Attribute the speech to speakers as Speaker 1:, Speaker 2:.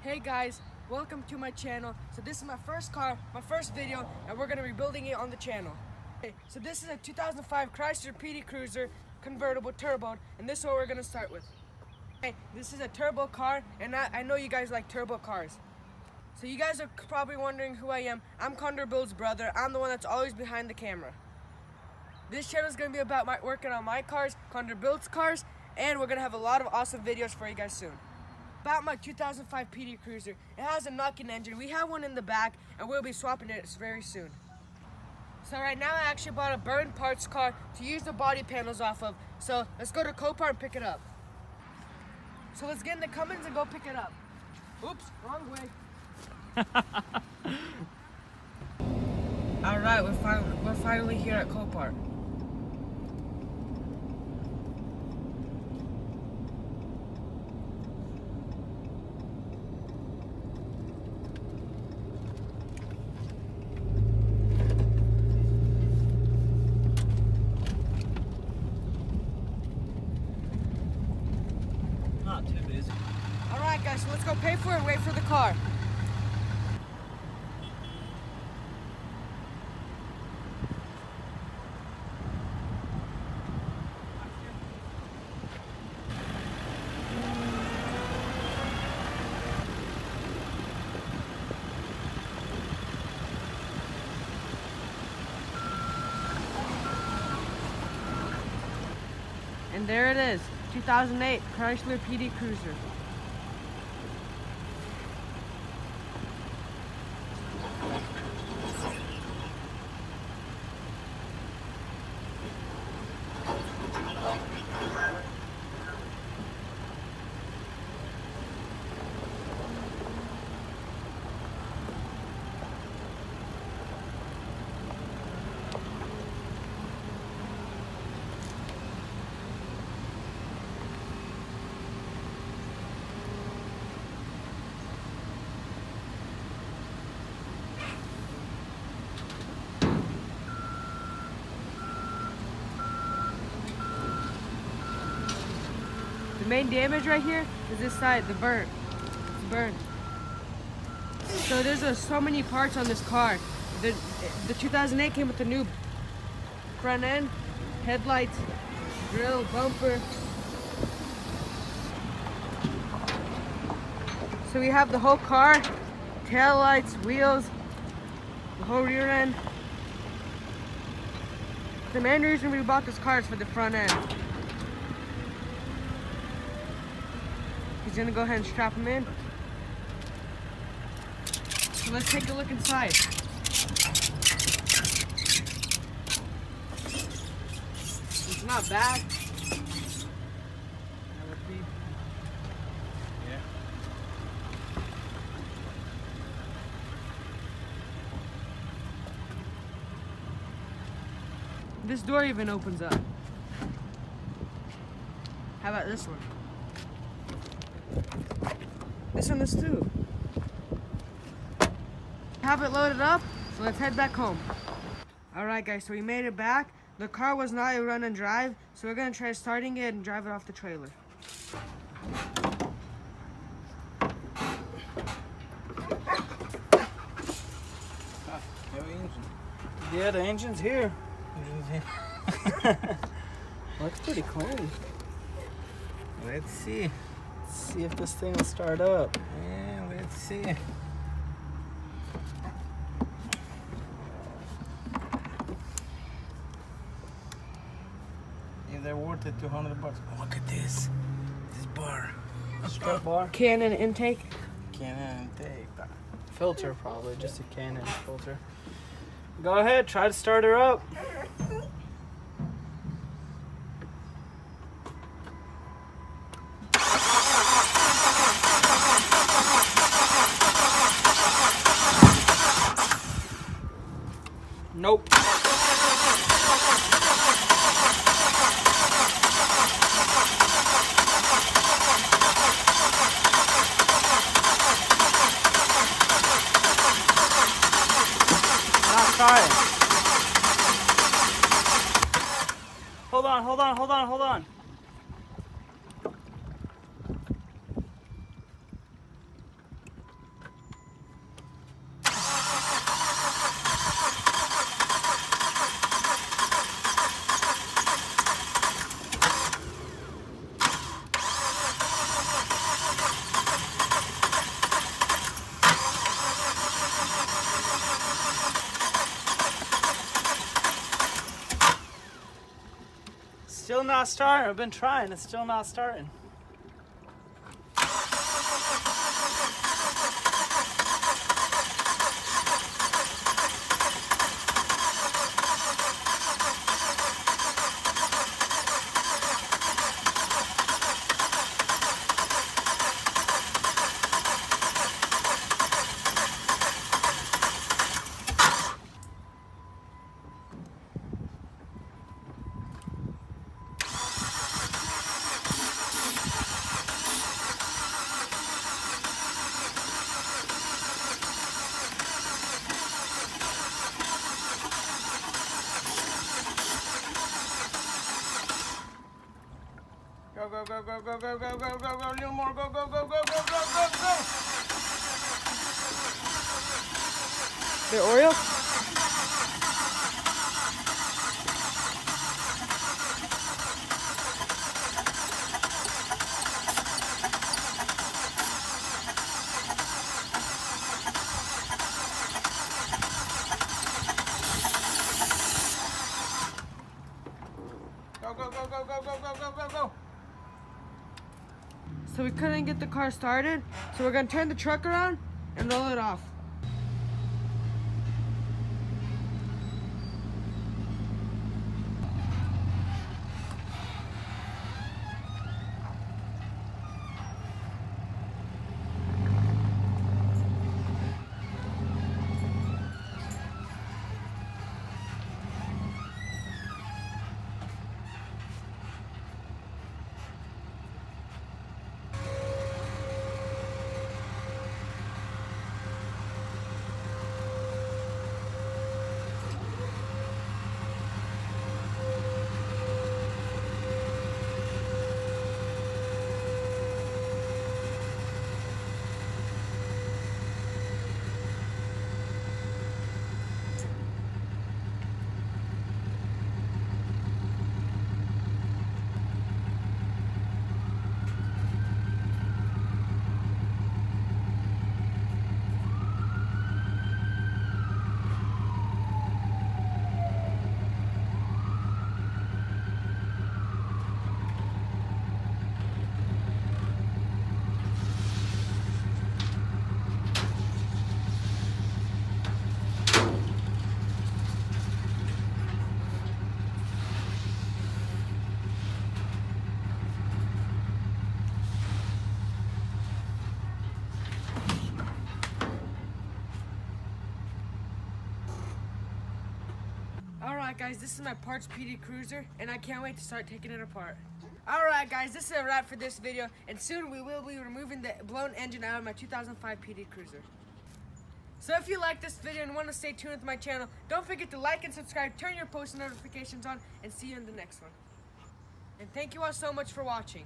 Speaker 1: Hey guys, welcome to my channel. So this is my first car, my first video, and we're gonna be building it on the channel. Okay, so this is a 2005 Chrysler PD Cruiser convertible turbo, and this is what we're gonna start with. Okay, this is a turbo car, and I know you guys like turbo cars. So you guys are probably wondering who I am. I'm Kondor Build's brother. I'm the one that's always behind the camera. This channel is gonna be about working on my cars, Kondor Build's cars, and we're gonna have a lot of awesome videos for you guys soon. About my 2005 PD Cruiser. It has a knocking engine. We have one in the back, and we'll be swapping it very soon. So right now I actually bought a burn parts car to use the body panels off of. So let's go to Copart and pick it up. So let's get in the Cummins and go pick it up. Oops, wrong way. All right, we're finally here at Copart.
Speaker 2: Not too busy.
Speaker 1: All right, guys, so let's go pay for it and wait for the car. And there it is, 2008 Chrysler PD Cruiser. The main damage right here is this side, the burn. It's burned. So there's so many parts on this car. The 2008 came with the new front end, headlights, grill, bumper. So we have the whole car, tail lights, wheels, the whole rear end. The main reason we bought this car is for the front end. He's gonna go ahead and strap him in. So let's take a look inside. It's not bad.
Speaker 2: Yeah.
Speaker 1: This door even opens up. How about this one? This one is too. Have it loaded up, so let's head back home. Alright guys, so we made it back. The car was not a run and drive, so we're gonna try starting it and drive it off the trailer.
Speaker 2: Yeah, the engine's here. Looks pretty clean. Let's see. Let's see if this thing will start up. Yeah, let's see. Is that worth it? $200 bucks. Look at this. This bar. Strut bar.
Speaker 1: Cannon intake.
Speaker 2: Cannon intake. Filter probably, just a Cannon filter. Go ahead, try to start her up. Nope. Not trying. Hold on. not starting. I've been trying. It's still not starting.
Speaker 1: Go, go, go, go, go, go, go, go, go, go, a little more, go, go, go, go, go, go, go, go. The oil? Go, go, go, go, go, go, go, go, go, go. So we couldn't get the car started, so we're gonna turn the truck around and roll it off. Alright guys, this is my parts PD Cruiser, and I can't wait to start taking it apart. Alright guys, this is a wrap for this video, and soon we will be removing the blown engine out of my 2005 PD Cruiser. So if you like this video and want to stay tuned with my channel, don't forget to like and subscribe, turn your post notifications on, and see you in the next one. And thank you all so much for watching.